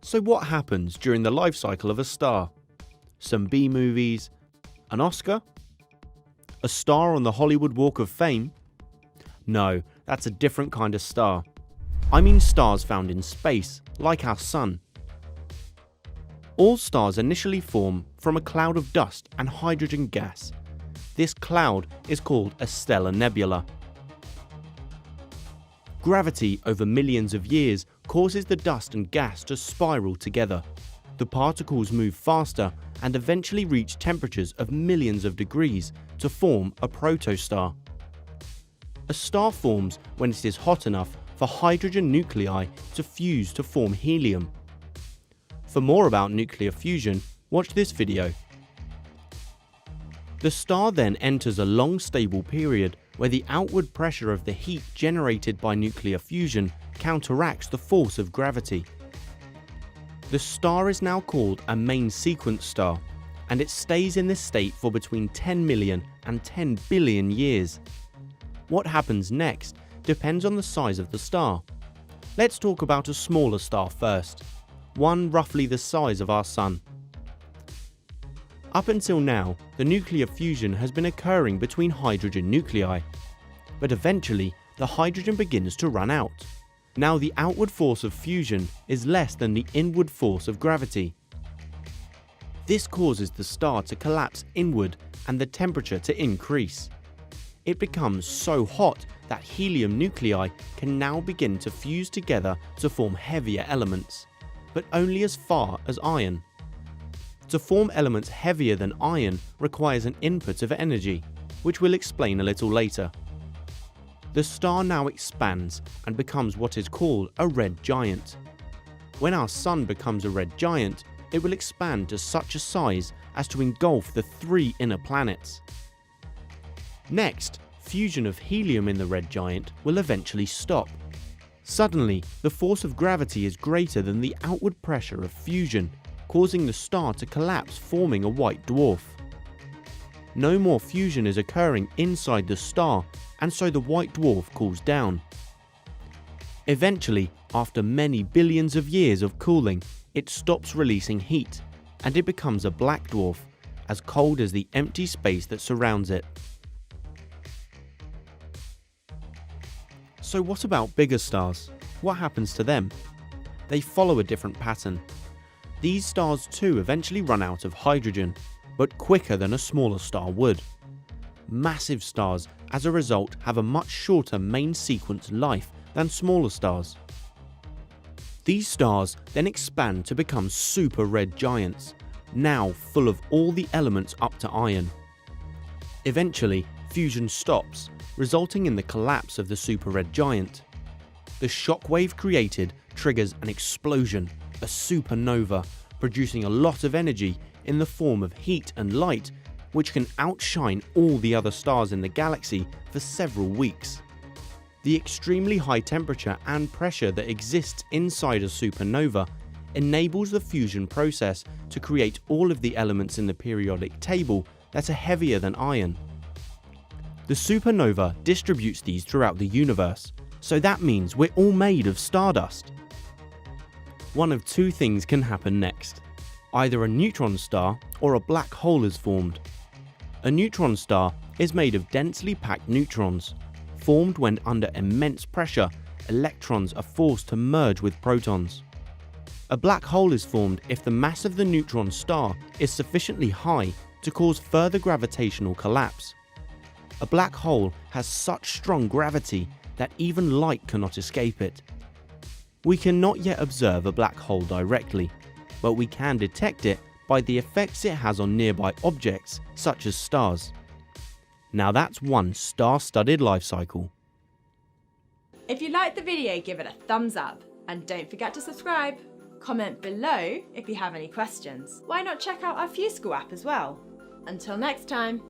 So what happens during the life cycle of a star? Some B movies? An Oscar? A star on the Hollywood Walk of Fame? No, that's a different kind of star. I mean stars found in space, like our Sun. All stars initially form from a cloud of dust and hydrogen gas. This cloud is called a stellar nebula. Gravity over millions of years causes the dust and gas to spiral together. The particles move faster and eventually reach temperatures of millions of degrees to form a protostar. A star forms when it is hot enough for hydrogen nuclei to fuse to form helium. For more about nuclear fusion, watch this video. The star then enters a long stable period where the outward pressure of the heat generated by nuclear fusion counteracts the force of gravity. The star is now called a main sequence star, and it stays in this state for between 10 million and 10 billion years. What happens next depends on the size of the star. Let's talk about a smaller star first, one roughly the size of our Sun. Up until now, the nuclear fusion has been occurring between hydrogen nuclei, but eventually the hydrogen begins to run out. Now the outward force of fusion is less than the inward force of gravity. This causes the star to collapse inward and the temperature to increase. It becomes so hot that helium nuclei can now begin to fuse together to form heavier elements, but only as far as iron. To form elements heavier than iron requires an input of energy, which we'll explain a little later. The star now expands and becomes what is called a red giant. When our Sun becomes a red giant, it will expand to such a size as to engulf the 3 inner planets. Next, fusion of helium in the red giant will eventually stop. Suddenly, the force of gravity is greater than the outward pressure of fusion, causing the star to collapse, forming a white dwarf. No more fusion is occurring inside the star, and so the white dwarf cools down. Eventually, after many billions of years of cooling, it stops releasing heat, and it becomes a black dwarf, as cold as the empty space that surrounds it. So what about bigger stars? What happens to them? They follow a different pattern. These stars too eventually run out of hydrogen, but quicker than a smaller star would. Massive stars, as a result, have a much shorter main sequence life than smaller stars. These stars then expand to become super red giants, now full of all the elements up to iron. Eventually, fusion stops, resulting in the collapse of the super red giant. The shockwave created triggers an explosion, a supernova, producing a lot of energy in the form of heat and light, which can outshine all the other stars in the galaxy for several weeks. The extremely high temperature and pressure that exists inside a supernova enables the fusion process to create all of the elements in the periodic table that are heavier than iron. The supernova distributes these throughout the universe, so that means we're all made of stardust. One of 2 things can happen next. Either a neutron star or a black hole is formed. A neutron star is made of densely packed neutrons. Formed when under immense pressure, electrons are forced to merge with protons. A black hole is formed if the mass of the neutron star is sufficiently high to cause further gravitational collapse. A black hole has such strong gravity that even light cannot escape it. We cannot yet observe a black hole directly, but we can detect it by the effects it has on nearby objects such as stars. Now that's one star-studded life cycle. If you liked the video, give it a thumbs up and don't forget to subscribe. Comment below if you have any questions. Why not check out our FuseSchool app as well? Until next time.